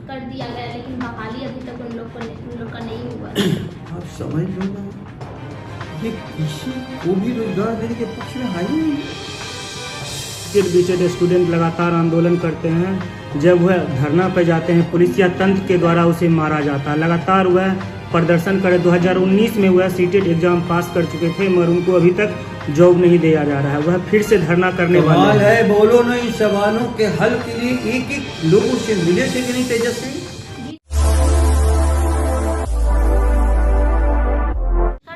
कर दिया गया, लेकिन बहाली अभी तक उन लोग का नहीं हुआ। आप समझ लो ना, ये किसी को भी रोजगार देने के पक्ष में है ही नहीं। बीचेड स्टूडेंट लगातार आंदोलन करते हैं। जब वह धरना पर जाते हैं, पुलिस या तंत्र के द्वारा उसे मारा जाता है। लगातार वह प्रदर्शन करे। 2019 में वह सीटेट एग्जाम पास कर चुके थे, मगर उनको अभी तक जॉब नहीं दिया जा रहा है। वह फिर से धरना करने वाले है। बोलो ना, इन सवालों के हल के लिए एक एक लोगों से मिले थे कि नहीं तेजस्वी?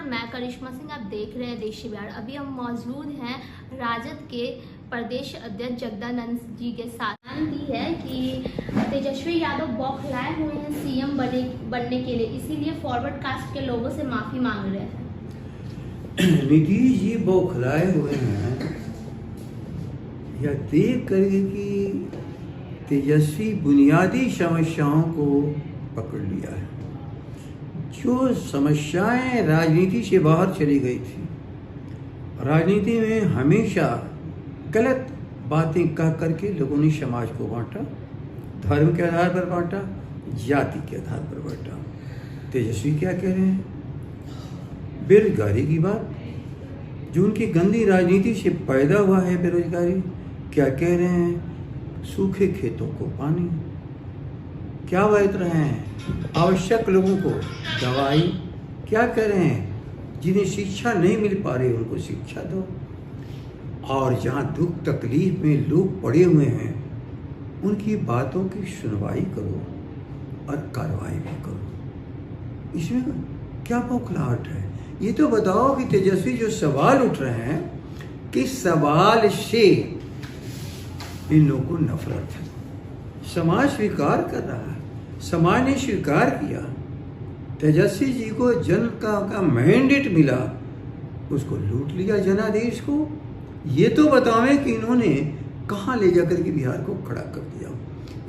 मैं करिश्मा सिंह, आप देख रहे हैं देशी बिहार। अभी हम मौजूद हैं राजद के प्रदेश अध्यक्ष जगदानंद जी के साथ। दी है कि तेजस्वी यादव बौखलाए हुए हैं सीएम बनने के लिए, इसीलिए फॉरवर्ड कास्ट के लोगों से माफी मांग रहे हैं। नीतीश जी बौखलाए हुए हैं या देख करके कि तेजस्वी बुनियादी समस्याओं को पकड़ लिया है। जो समस्याएं राजनीति से बाहर चली गई थी, राजनीति में हमेशा गलत बातें कह करके लोगों ने समाज को बांटा, धर्म के आधार पर बांटा, जाति के आधार पर बांटा। तेजस्वी क्या कह रहे हैं? बेरोजगारी की बात, जो उनकी गंदी राजनीति से पैदा हुआ है बेरोजगारी, क्या कह रहे हैं? सूखे खेतों को पानी। क्या बात रहे हैं? आवश्यक लोगों को दवाई। क्या कह रहे हैं? जिन्हें शिक्षा नहीं मिल पा रही उनको शिक्षा दो, और जहाँ दुख तकलीफ में लोग पड़े हुए हैं उनकी बातों की सुनवाई करो और कार्रवाई भी करो। इसमें क्या बौखलाहट है? ये तो बताओ कि तेजस्वी जो सवाल उठ रहे हैं, किस सवाल से इन लोगों को नफरत है? समाज स्वीकार कर रहा है, समाज ने स्वीकार किया। तेजस्वी जी को जन का मैंडेट मिला, उसको लूट लिया जनादेश को। ये तो बतावें कि इन्होंने कहाँ ले जाकर के बिहार को खड़ा कर दिया।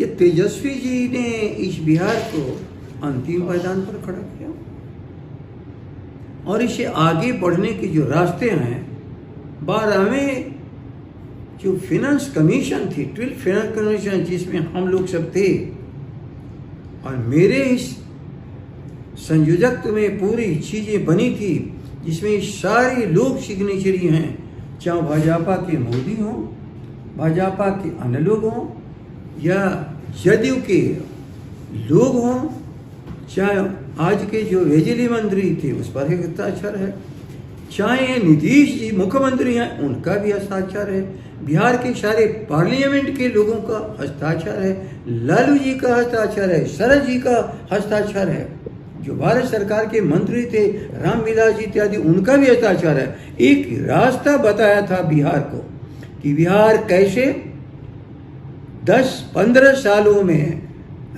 ये तेजस्वी जी ने इस बिहार को अंतिम मैदान पर खड़ा किया, और इसे आगे बढ़ने के जो रास्ते हैं, 12वें जो फाइनेंस कमीशन थी, 12th फाइनेंस कमीशन, जिसमें हम लोग सब थे, और मेरे इस संयोजकत्व में पूरी चीजें बनी थी, जिसमें सारे लोग सिग्नेचरी हैं, चाहे भाजपा के मोदी हों, भाजपा के अन्य लोग हों, या जदयू के लोग हों, चाहे आज के जो बिजली मंत्री थे उस पर हस्ताक्षर है, चाहे नीतीश जी मुख्यमंत्री हैं उनका भी हस्ताक्षर है, बिहार के सारे पार्लियामेंट के लोगों का हस्ताक्षर है, लालू जी का हस्ताक्षर है, शरद जी का हस्ताक्षर है, जो भारत सरकार के मंत्री थे रामविलास जी इत्यादि, उनका भी हस्ताक्षर है। एक रास्ता बताया था बिहार को कि बिहार कैसे 10-15 सालों में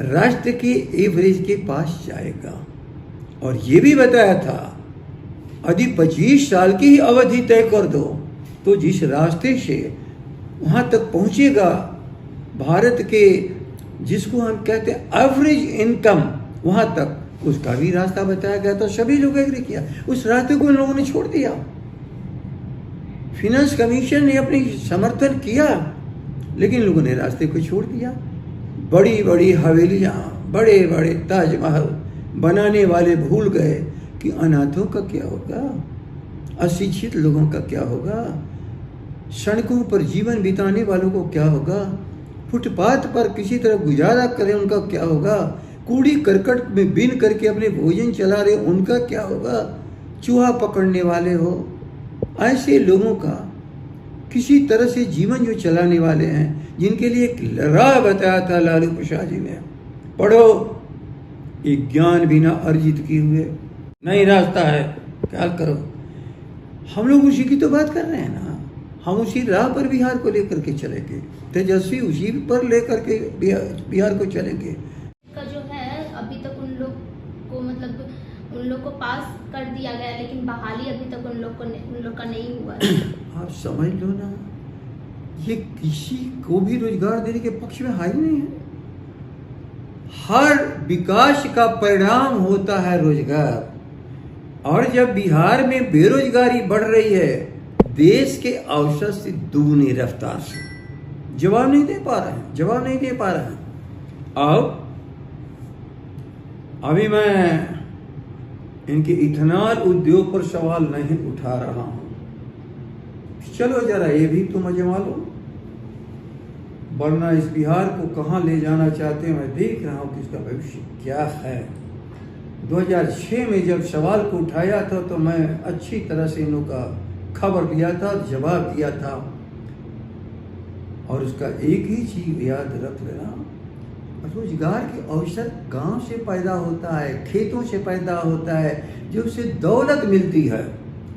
राष्ट्र की एवरेज के पास जाएगा, और ये भी बताया था यदि 25 साल की ही अवधि तय कर दो तो जिस रास्ते से वहां तक पहुंचेगा भारत के, जिसको हम कहते हैं एवरेज इनकम, वहां तक, उसका भी रास्ता बताया गया। तो सभी लोग एग्री किया, उस रास्ते को इन लोगों ने छोड़ दिया। फाइनेंस कमीशन ने अपनी समर्थन किया, लेकिन लोगों ने रास्ते को छोड़ दिया। बड़ी बड़ी हवेलियां, बड़े बड़े ताजमहल बनाने वाले भूल गए कि अनाथों का क्या होगा, अशिक्षित लोगों का क्या होगा, सड़कों पर जीवन बिताने वालों को क्या होगा, फुटपाथ पर किसी तरह गुजारा करें उनका क्या होगा, कूड़ी करकट में बीन करके अपने भोजन चला रहे उनका क्या होगा, चूहा पकड़ने वाले हो, ऐसे लोगों का किसी तरह से जीवन जो चलाने वाले हैं, जिनके लिए एक राह बताया था लालू प्रसाद जी ने, पढ़ो, एक ज्ञान बिना अर्जित किए हुए नहीं रास्ता है, क्या करो। हम लोग उसी की तो बात कर रहे हैं ना, हम उसी राह पर बिहार को लेकर के चलेंगे, तेजस्वी उसी पर लेकर के बिहार को चलेंगे। का जो है अभी तक उन लोग को, मतलब उन लोग को पास कर दिया गया, लेकिन बहाली अभी तक उन लोग का नहीं हुआ है। आप समझ लो ना, ये किसी को भी रोजगार देने के पक्ष में है ही नहीं है। हर विकास का परिणाम होता है रोजगार, और जब बिहार में बेरोजगारी बढ़ रही है देश के औसत से दुगनी रफ्तार से, जवाब नहीं दे पा रहे हैं। अब अभी मैं इनके इथेनॉल उद्योग पर सवाल नहीं उठा रहा हूं। चलो जरा ये भी तो मजे मालो, वरना इस बिहार को कहां ले जाना चाहते हैं मैं देख रहा हूं कि इसका भविष्य क्या है। 2006 में जब सवाल को उठाया था तो मैं अच्छी तरह से इन लोगों का खबर लिया था, जवाब दिया था, और उसका एक ही चीज याद रख लेना, रोजगार के अवसर गांव से पैदा होता है, खेतों से पैदा होता है, जो उसे दौलत मिलती है,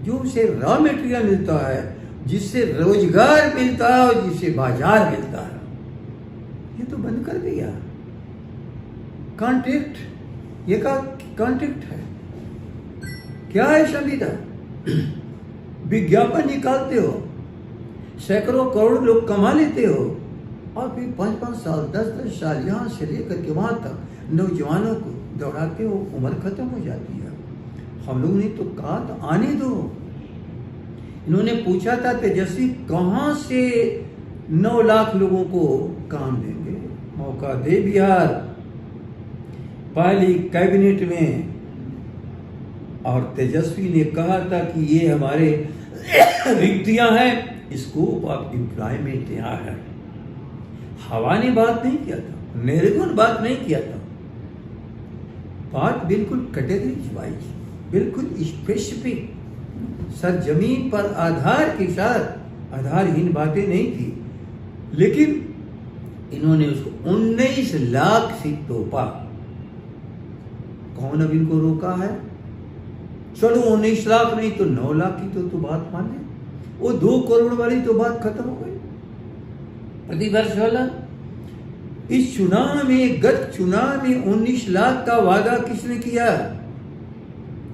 जो उसे रॉ मटेरियल मिलता है, जिससे रोजगार मिलता है और जिससे बाजार मिलता है। ये तो बंद कर दिया। कॉन्ट्रैक्ट, ये का कॉन्ट्रैक्ट है, क्या है संविदा? विज्ञापन निकालते हो, सैकड़ों करोड़ लोग कमा लेते हो, और फिर 5-5 साल 10-10 साल यहाँ से लेकर के वहाँ तक नौजवानों को दौड़ाते हो, उम्र खत्म हो जाती है। हम लोगों ने तो कहा था आने दो। इन्होंने पूछा था तेजस्वी कहाँ से 9 लाख लोगों को काम देंगे, मौका दे बिहार। पहली कैबिनेट में, और तेजस्वी ने कहा था कि ये हमारे रिक्तियां हैं, स्कोप ऑफ एम्प्लॉयमेंट यहाँ है। हवा ने बात नहीं किया था, निर्गुण बात नहीं किया था, बात बिल्कुल कैटेगरी वाइज, बिल्कुल स्पेसिफिक, सर जमीन पर आधार के साथ आधारहीन बातें नहीं की। लेकिन इन्होंने उसको 19 लाख से तोपा। कौन अब इनको रोका है? चलो 19 लाख नहीं तो 9 लाख की तो बात मान ले, वो 2 करोड़ वाली तो बात खत्म हो गई। प्रतिवर्ष वाला इस चुनाव में, गत चुनाव में 19 लाख का वादा किसने किया?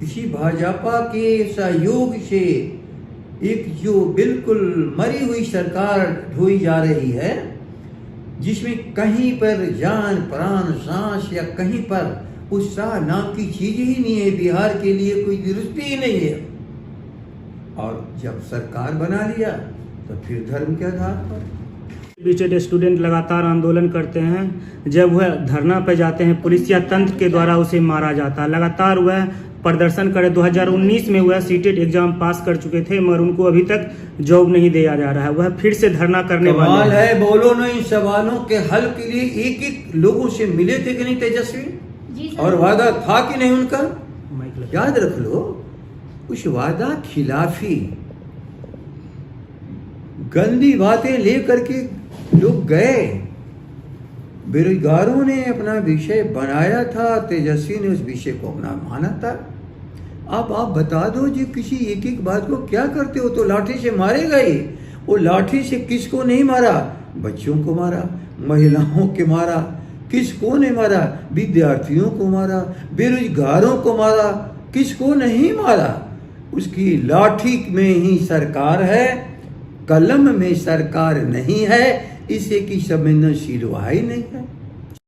इसी भाजपा के सहयोग से एक जो बिल्कुल मरी हुई सरकार ढोई जा रही है, जिसमें कहीं पर जान प्राण सांस या कहीं पर उत्साह नाम की चीज ही नहीं है, बिहार के लिए कोई दृष्टि ही नहीं है। और जब सरकार बना लिया तो फिर धर्म के आधार पर बीटेड स्टूडेंट लगातार आंदोलन करते हैं। जब वह धरना पर जाते हैं, पुलिस या तंत्र के द्वारा उसे मारा जाता है। लगातार वह प्रदर्शन करे। 2019 में वह सीटेट एग्जाम पास कर चुके थे, मगर उनको अभी तक जॉब नहीं दिया जा रहा है। वह फिर से धरना करने वाले है। बोलो ना, इन सवालों के हल के लिए एक लोगों से मिले थे कि नहीं तेजस्वी? और वादा था कि नहीं उनका? याद रख लो, उस वादा खिलाफी गंदी बातें लेकर के लोग गए। बेरोजगारों ने अपना विषय बनाया था, तेजस्वी ने उस विषय को अपना माना था। अब आप बता दो जी, किसी एक बात को क्या करते हो? तो लाठी से मारे गए। वो लाठी से किसको नहीं मारा? बच्चों को मारा, महिलाओं के मारा, किसको नहीं मारा? विद्यार्थियों को मारा, बेरोजगारों को मारा, किसको नहीं मारा? उसकी लाठी में ही सरकार है, कलम में सरकार नहीं है। इसे की संवेदनशील ही नहीं है।